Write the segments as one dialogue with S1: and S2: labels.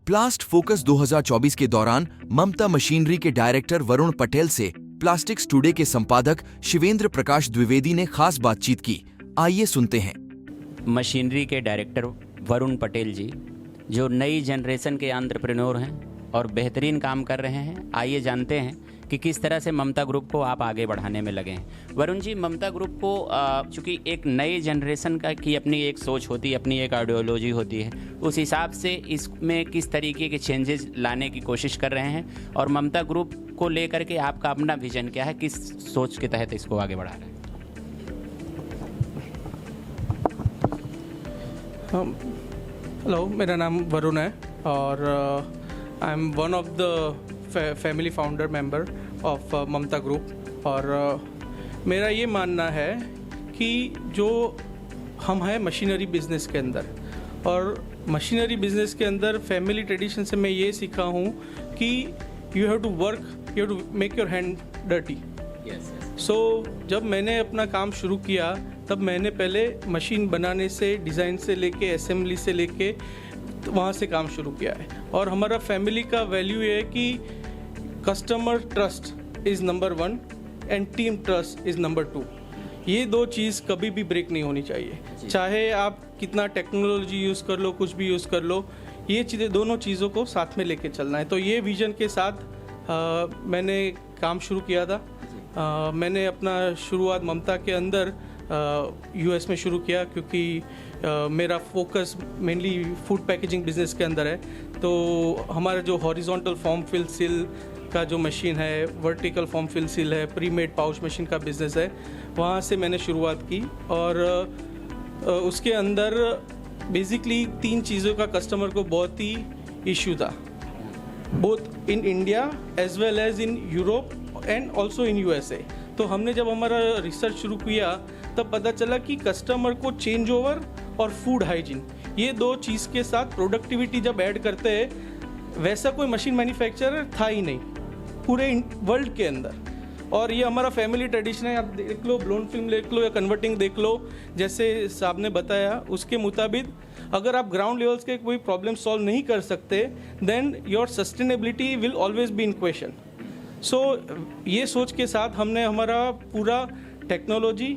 S1: प्लास्ट focus 2024 के दौरान ममता machinery के डायरेक्टर वरुण पटेल से प्लास्टिक्स टुडे के संपादक शिवेंद्र प्रकाश द्विवेदी ने खास बातचीत की। आइए सुनते हैं।
S2: मशीनरी के डायरेक्टर वरुण पटेल जी, जो नई जनरेशन के एंटरप्रेन्योर हैं और बेहतरीन काम कर रहे हैं, आइए जानते हैं कि किस तरह से ममता ग्रुप को आप आगे बढ़ाने में लगे हैं। वरुण जी, ममता ग्रुप को चूँकि एक नई जनरेशन की अपनी एक सोच होती है, अपनी एक आइडियोलॉजी होती है, उस हिसाब से इसमें किस तरीके के चेंजेस लाने की कोशिश कर रहे हैं और ममता ग्रुप को लेकर के आपका अपना विजन क्या है, किस सोच के तहत इसको आगे बढ़ा रहे हैं?
S3: हेलो, मेरा नाम वरुण है और I am one of the family founder member of Mamta group. और मेरा ये मानना है कि जो हम हैं मशीनरी बिजनेस के अंदर, और मशीनरी बिजनेस के अंदर फैमिली ट्रेडिशन से मैं ये सीखा हूँ कि you have to work, you have to make your hand dirty. So जब मैंने अपना काम शुरू किया तब मैंने पहले मशीन बनाने से, डिज़ाइन से लेके, असेंबली से लेके वहाँ से काम शुरू किया है। और हमारा फैमिली का वैल्यू ये है कि customer trust is number 1 and team trust is number 2। ये दो चीज़ कभी भी ब्रेक नहीं होनी चाहिए, चाहे आप कितना टेक्नोलॉजी यूज़ कर लो, कुछ भी यूज़ कर लो, ये चीज़ें, दोनों चीज़ों को साथ में लेके चलना है। तो ये विजन के साथ मैंने काम शुरू किया था। मैंने अपना शुरुआत ममता के अंदर यूएस में शुरू किया, क्योंकि मेरा focus mainly food packaging business के अंदर है। तो हमारा जो हॉरिजॉन्टल फॉर्म फिल सील का जो मशीन है, वर्टिकल फॉर्म फिल सील है, प्री मेड पाउच मशीन का बिजनेस है, वहाँ से मैंने शुरुआत की। और उसके अंदर बेसिकली 3 चीज़ों का कस्टमर को बहुत ही इशू था, both in India as well as in Europe and also in USA. तो हमने जब हमारा रिसर्च शुरू किया तब पता चला कि कस्टमर को चेंज ओवर और फूड हाइजीन, ये 2 चीज़ के साथ प्रोडक्टिविटी जब ऐड करते हैं, वैसा कोई मशीन मैन्युफैक्चरर था ही नहीं पूरे वर्ल्ड के अंदर। और ये हमारा फैमिली ट्रेडिशन है। आप देख लो, ब्लोन फिल्म देख लो या कन्वर्टिंग देख लो, जैसे साहब ने बताया उसके मुताबिक अगर आप ग्राउंड लेवल्स के कोई प्रॉब्लम सॉल्व नहीं कर सकते, then your sustainability will always be in question. So ये सोच के साथ हमने हमारा पूरा टेक्नोलॉजी,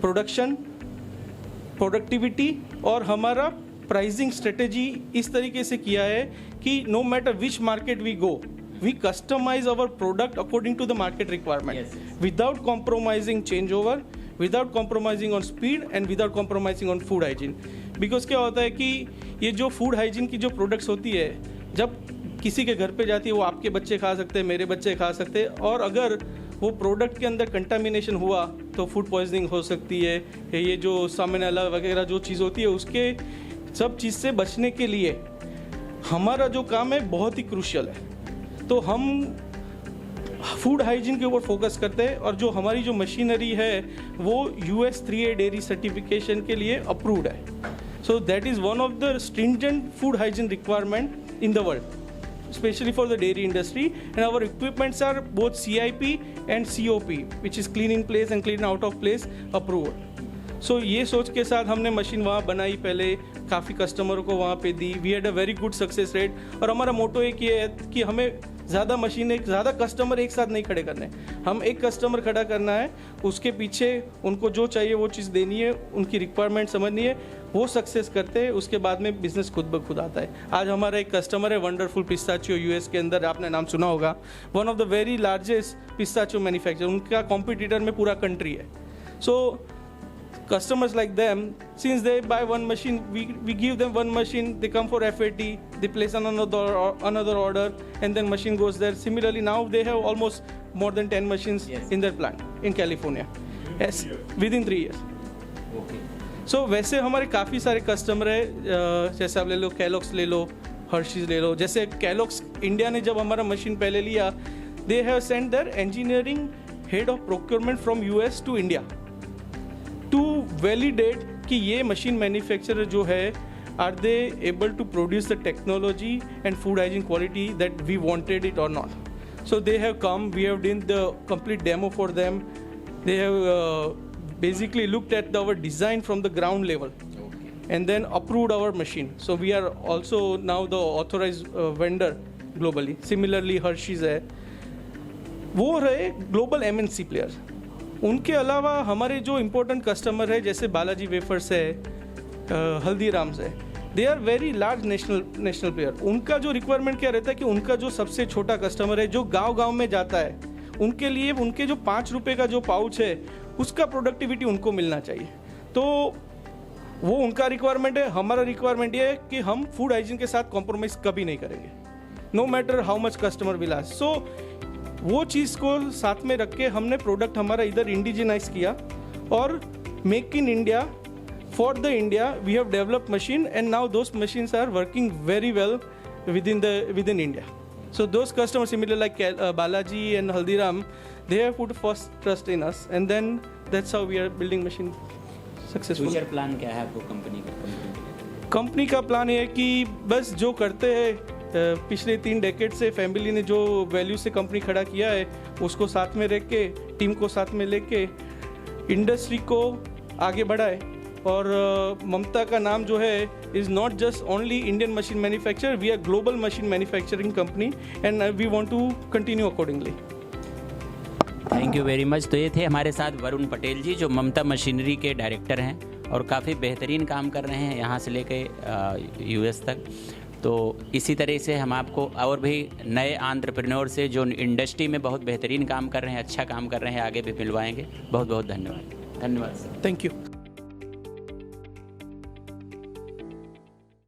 S3: प्रोडक्शन, प्रोडक्टिविटी और हमारा प्राइसिंग स्ट्रेटेजी इस तरीके से किया है कि no matter which market we go, we customize our product according to the market requirement, without compromising changeover, without compromising on speed and without compromising on food hygiene। because क्या होता है कि ये जो food hygiene की जो products होती है, जब किसी के घर पे जाती है, वो आपके बच्चे खा सकते हैं, मेरे बच्चे खा सकते हैं, और अगर वो प्रोडक्ट के अंदर कंटामिनेशन हुआ तो फूड पॉइजनिंग हो सकती है। ये जो साल्मोनेला वगैरह जो चीज़ होती है, उसके सब चीज़ से बचने के लिए हमारा जो काम है बहुत ही क्रूशियल है। तो हम फूड हाइजीन के ऊपर फोकस करते हैं, और जो हमारी जो मशीनरी है वो US 3A डेयरी सर्टिफिकेशन के लिए अप्रूव्ड है। So that is one of the stringent food hygiene requirement in the world, especially for the dairy industry, and our equipments are both CIP and COP, which is clean in place and clean out of place approved। So ये सोच के साथ हमने machine वहाँ बनाई, पहले काफ़ी कस्टमरों को वहाँ पे दी। We had a very good success rate. और हमारा मोटो एक ये है कि हमें ज़्यादा मशीनें, ज़्यादा कस्टमर एक साथ नहीं खड़े करने, हम एक कस्टमर खड़ा करना है, उसके पीछे उनको जो चाहिए वो चीज़ देनी है, उनकी रिक्वायरमेंट समझनी है, वो सक्सेस करते हैं, उसके बाद में बिजनेस खुद ब खुद आता है। आज हमारा एक कस्टमर है वंडरफुल पिस्ताचियो, US के अंदर, आपने नाम सुना होगा, one of the very largest pistachio manufacturer, उनका कॉम्पिटिटर में पूरा कंट्री है। सो customers like them, since they buy one machine, we give them one machine, they come for FAT, they place another order, and then machine goes there. Similarly, now they have almost more than 10 machines in their plant in California, yes, within 3 years।
S2: Okay।
S3: So वैसे हमारे काफ़ी सारे customer है, जैसे आप ले लो Kellogg's ले लो, Hershey's ले लो। जैसे कैलॉग्स इंडिया ने जब हमारा मशीन पहले लिया, they have sent their engineering head of procurement from US to India to validate कि ये मशीन मैन्युफैक्चरर जो है, are they able to produce the technology and food hygiene quality that we wanted it or not। So they have come, we have done the complete demo for them, they have basically looked at our design from the ground level, and then approved our machine. So we are also now the authorized vendor globally. Similarly Hershey's है, वो रहे global MNC player. उनके अलावा हमारे जो important customer है जैसे Balaji wafers है, हल्दीराम्स है, they are very large national player. उनका जो रिक्वायरमेंट क्या रहता है कि उनका जो सबसे छोटा कस्टमर है जो गांव में जाता है, उनके लिए उनके जो 5 रुपये का जो पाउच है उसका प्रोडक्टिविटी उनको मिलना चाहिए. तो वो उनका रिक्वायरमेंट है. हमारा रिक्वायरमेंट ये है कि हम फूड हाइजीन के साथ कॉम्प्रोमाइज़ कभी नहीं करेंगे, no matter how much customer will ask. So वो चीज़ को साथ में रख के हमने प्रोडक्ट हमारा इधर इंडिजिनाइज किया और make in India for the India we have developed machine and now those machines are working very well with in India. So those customers similar like Balaji and Haldiram, they have put first trust in us, and then that's how we are building machine successfully.
S2: Future plan क्या है आपको company का?
S3: Company का plan ये है कि बस जो करते हैं पिछले 3 डेकेड से फैमिली ने जो वैल्यू से कंपनी खड़ा किया है उसको साथ में रख के, टीम को साथ में लेके इंडस्ट्री को आगे बढ़ाए. और ममता का नाम जो है is not just only Indian machine manufacturer, we are global machine manufacturing company and we want to continue accordingly.
S2: Thank you very much. तो ये थे हमारे साथ वरुण पटेल जी जो ममता मशीनरी के डायरेक्टर हैं और काफ़ी बेहतरीन काम कर रहे हैं यहाँ से लेके US तक. तो इसी तरह से हम आपको और भी नए एंटरप्रेन्योर से जो इंडस्ट्री में बहुत बेहतरीन काम कर रहे हैं, अच्छा काम कर रहे हैं, आगे भी मिलवाएंगे. बहुत बहुत धन्यवाद. धन्यवाद सर.
S3: Thank you.